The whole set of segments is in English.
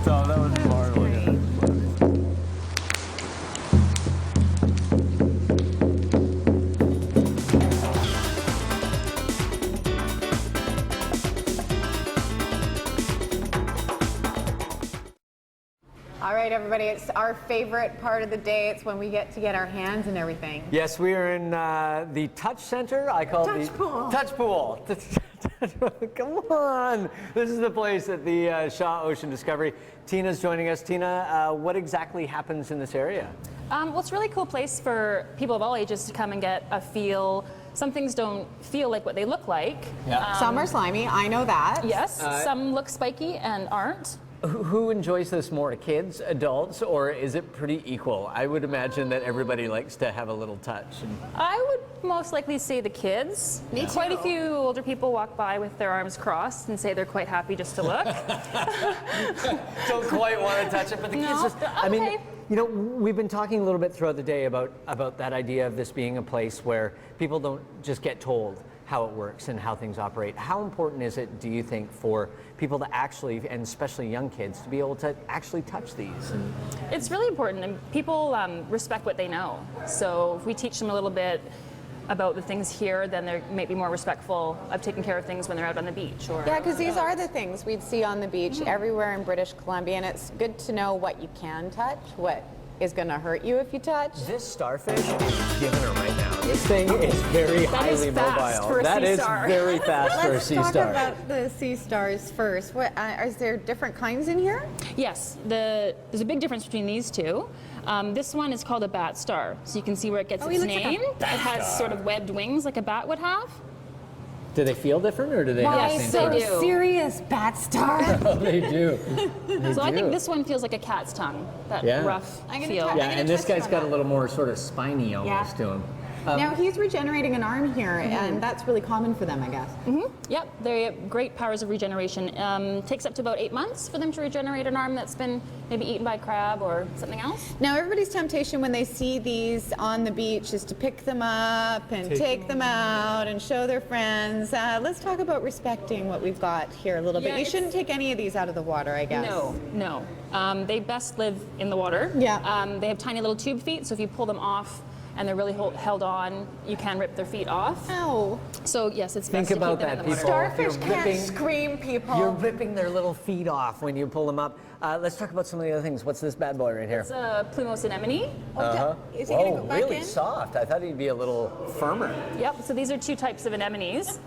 So that was marvelous. All right, everybody, it's our favorite part of the day. It's when we get to get our hands and everything. Yes, we are in the Touch Center. I call it the Pool. Touch Pool. Come on. This is the place at the Shaw Ocean Discovery. Tina's joining us. Tina, what exactly happens in this area? Well, it's a really cool place for people of all ages to come and get a feel. Some things don't feel like what they look like. Yeah. Some are slimy, I know that. Yes, some look spiky and aren't. Who enjoys this more, kids, adults, or is it pretty equal? I would imagine that everybody likes to have a little touch. I would most likely say the kids. Me too. Quite a few older people walk by with their arms crossed and say they're quite happy just to look. Don't quite want to touch it, but the kids No, just, I mean, okay. you know, we've been talking a little bit throughout the day about that idea of this being a place where people don't just get told how it works and how things operate. How important is it, do you think, for people to actually, and especially young kids, to be able to actually touch these? It's really important, and people respect what they know. So if we teach them a little bit about the things here, then they may be more respectful of taking care of things when they're out on the beach. Or Yeah, because these are the things we'd see on the beach everywhere in British Columbia, and it's good to know what you can touch, what is going to hurt you if you touch. This starfish is giving her right now. This thing is very highly fast mobile. for a That sea is star. very fast for a Let's sea talk star. about the sea stars first. What is there different kinds in here? Yes, there's a big difference between these two. This one is called a bat star, so you can see where it gets Oh, he its looks like a name. It has sort of webbed wings like a bat would have. Do they feel different, or do they have the Yes, same they taste? do. serious, bat star. Oh, they do. They So I do. think this one feels like a cat's tongue, that Yeah. rough I'm gonna feel. try- Yeah, I'm gonna and this twist guy's one got a up. little more sort of spiny almost to him. Now he's regenerating an arm here, and that's really common for them, I guess. Yep, they have great powers of regeneration. Takes up to about 8 months for them to regenerate an arm that's been maybe eaten by a crab or something else. Now everybody's temptation when they see these on the beach is to pick them up and take them out and show their friends. Let's talk about respecting what we've got here a little bit. Yeah, You it's- shouldn't take any of these out of the water, I guess. No. They best live in the water. Yeah. They have tiny little tube feet, so if you pull them off and they're really held on, you can rip their feet off. Ow. So yes, it's Think best to about keep them that, in the water. people. Starfish You're can't ripping- scream, people. You're ripping their little feet off when you pull them up. Let's talk about some of the other things. What's this bad boy right here? It's a plumose anemone. Is he going to go back really in? soft. I thought he'd be a little firmer. Yep, so these are two types of anemones.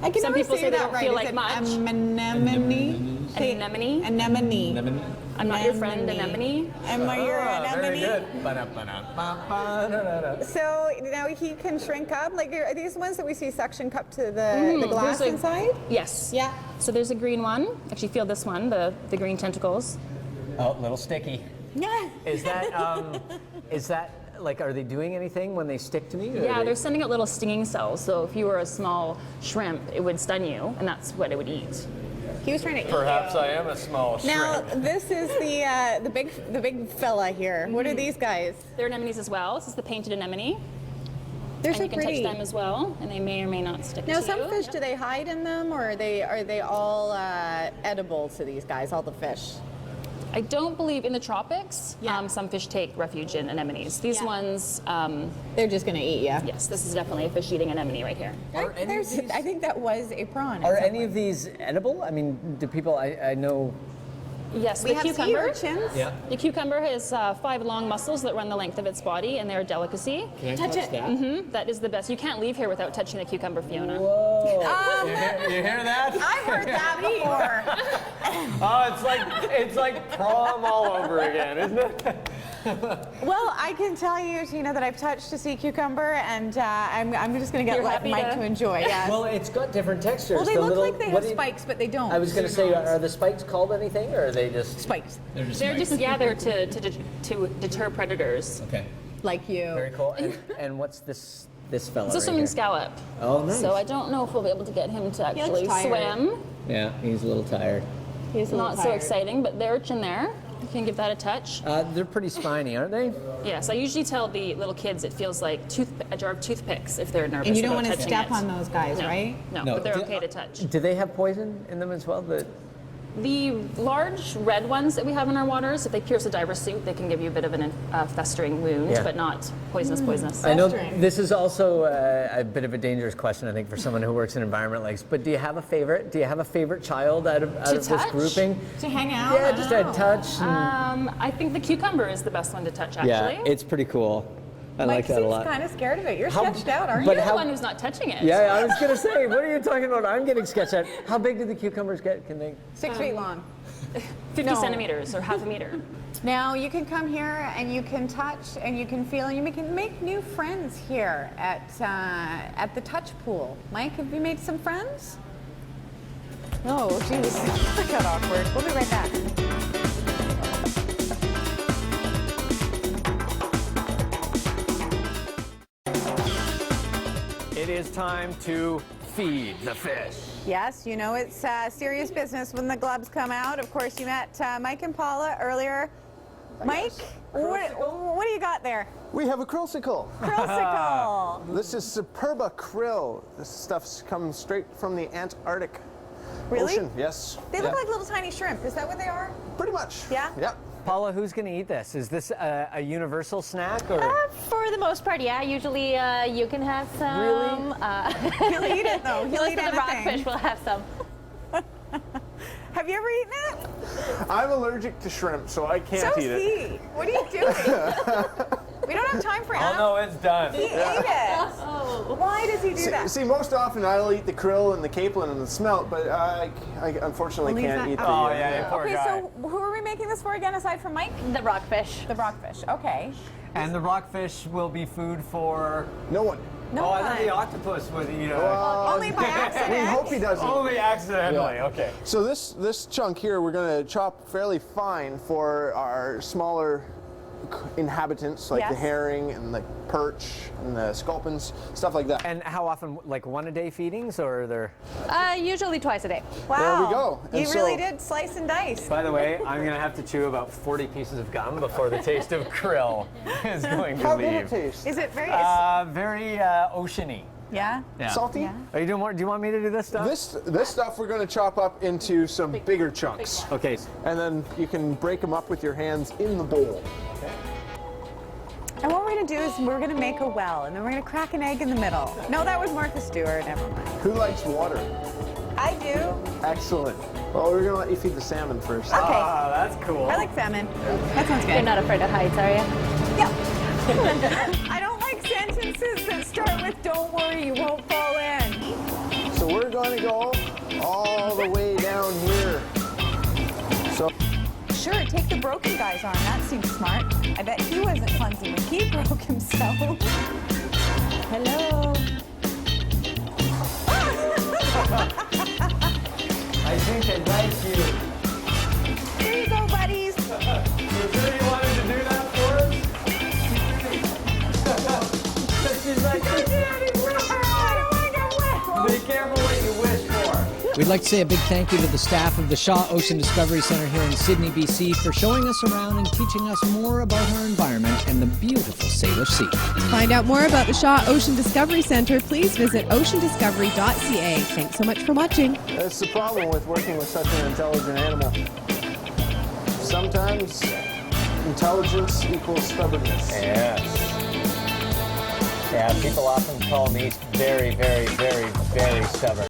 I can Some never people say say they that don't right. feel Is like it much. Anemone? Say- Anemone. Anemone. I'm not your friend, anemone. Am I your Very anemone? good. Ba-da-ba-da-ba-ba-da-da-da. So now he can shrink up. Like, are these ones that we see suction cup to the glass There's a- inside? Yes. Yeah. So there's a green one. Actually, feel this one, the green tentacles. Oh, little sticky. Yeah. Is that like, are they doing anything when they stick to me? or Yeah, are they're sending out little stinging cells. So if you were a small shrimp, it would stun you, and that's what it would eat. He was trying to eat Perhaps you. I am a small Now shrimp. this is the big fella here. What are these guys? They're anemones as well. This is the painted anemone. They're And so you can pretty. touch them as well, and they may or may not stick Now to some you. fish, do they hide in them, or are they all edible to these guys? All the fish. I don't believe in the tropics. Yeah. Some fish take refuge in anemones. These Yeah. ones, They're just gonna eat you. yes, this is definitely a fish-eating anemone right here. Are any of these- I think that was a prawn. Are any of these edible? I mean, do people, I know. Yes, We the have sea cucumber. urchins. Yeah. The cucumber has 5 long muscles that run the length of its body, and they're a delicacy. Can I Touch it. that? That is the best. You can't leave here without touching the cucumber, Fiona. Whoa. You hear that? I've heard that before. Oh, it's like prom all over again, isn't it? Well, I can tell you, Tina, that I've touched a sea cucumber, and I'm just going to get You're happy Mike to- to enjoy. Yes. Well, it's got different textures. Well, they The look little- like they what have do you- spikes, but they don't. I was going to say, are the spikes called anything, or are they just? spikes, They're just there to deter predators. Okay. like you. Very cool. And what's this fella It's a right swimming here? scallop. Oh, nice. So I don't know if we'll be able to get him to looks actually tired. swim. Yeah, he's a little tired. He's a little Not so tired. exciting, but the urchin there, you can give that a touch. They're pretty spiny, aren't they? Yes, I usually tell the little kids it feels like a jar of toothpicks if they're nervous And you don't about want to touching step it. on those guys, No, right? no, No, but they're do- okay to touch. Do they have poison in them as well? The large red ones that we have in our waters, if they pierce a diver's suit, they can give you a bit of a festering wound, Yeah. but not poisonous. I know Festering. this is also a bit of a dangerous question, I think, for someone who works in environment lakes. But do you have a favorite? Do you have a favorite child out of this touch? grouping? To hang out? Yeah, just a touch. I think the cucumber is the best one to touch, actually. Yeah, it's pretty cool. I Mike like that a seems lot. kind of scared of it. You're How- sketched out, aren't but you? You're how- the one who's not touching it. Yeah, I was gonna say, what are you talking about? I'm getting sketched out. How big do the cucumbers get? Can they? 6 feet long. 50 No. centimeters or half a meter. Now you can come here and you can touch and you can feel and you can make new friends here at the touch pool. Mike, have you made some friends? Oh, jeez, that got awkward. We'll be right back. It is time to feed the fish. Yes, you know it's serious business when the gloves come out. Of course, you met Mike and Paula earlier. Mike, what do you got there? We have a krillsicle. Krillsicle. This is Superba krill. This stuff's come straight from the Antarctic Really? Ocean. Yes. They look Yeah. like little tiny shrimp. Is that what they are? Pretty much. Yeah? Yep. Paula, who's gonna eat this? Is this a universal snack or? For the most part, yeah. Usually you can have some. Really? He'll eat it though. He'll Most eat of the anything. rockfish will have some. Have you ever eaten it? I'm allergic to shrimp, so I can't So eat it. he. What are you doing? We don't have time for Oh animals. no, it's done. He ate it. Why does he do that? See, most often I'll eat the krill and the capelin and the smelt, but I unfortunately Well, he's can't not- eat the. Oh yeah, poor Okay, guy. so who are we making this for again, aside from Mike? The rockfish. The rockfish. Okay. And the rockfish will be food for. No one. No Oh, I one. thought the octopus would eat. Only by accident. We hope he doesn't. Only accidentally. Yeah. Okay. So this chunk here, we're going to chop fairly fine for our smaller inhabitants, like the Yes. herring and the perch and the sculpins, stuff like that. And how often, like one a day feedings, or are there? Usually twice a day. Wow. There we go. And You really so- did slice and dice. By the way, I'm gonna have to chew about 40 pieces of gum before the taste of krill is going to How did it leave. taste? Is it very? Very oceany. yeah. Yeah. Salty? Yeah. Are you doing more? Do you want me to do this stuff? This stuff we're going to chop up into some bigger chunks. Okay. And then you can break them up with your hands in the bowl. And what we're gonna do is we're gonna make a well, and then we're gonna crack an egg in the middle. No, that was Martha Stewart. Never mind. Who likes water? I do. Excellent. Well, we're going to let you feed the salmon first. Okay. Ah, that's cool. I like salmon. That sounds You're good. not afraid of heights, are you? Yeah. I don't like sentences that start with "Don't worry, you won't fall in." So we're going to go all the way down here. So Sure, take the broken guy's arm. That seems smart. I bet he wasn't clumsy when he broke himself. Hello. I think I like you. Here you go, buddies. You sure you wanted to do that for us? She's like, be careful what you wish for. We'd like to say a big thank you to the staff of the Shaw Ocean Discovery Centre here in Sidney, BC, for showing us around and teaching us more about our environment and the beautiful Salish Sea. To find out more about the Shaw Ocean Discovery Centre, please visit oceandiscovery.ca. Thanks so much for watching. that's the problem with working with such an intelligent animal. Sometimes intelligence equals stubbornness. Yes. Yeah, people often call me very, very, very, very stubborn.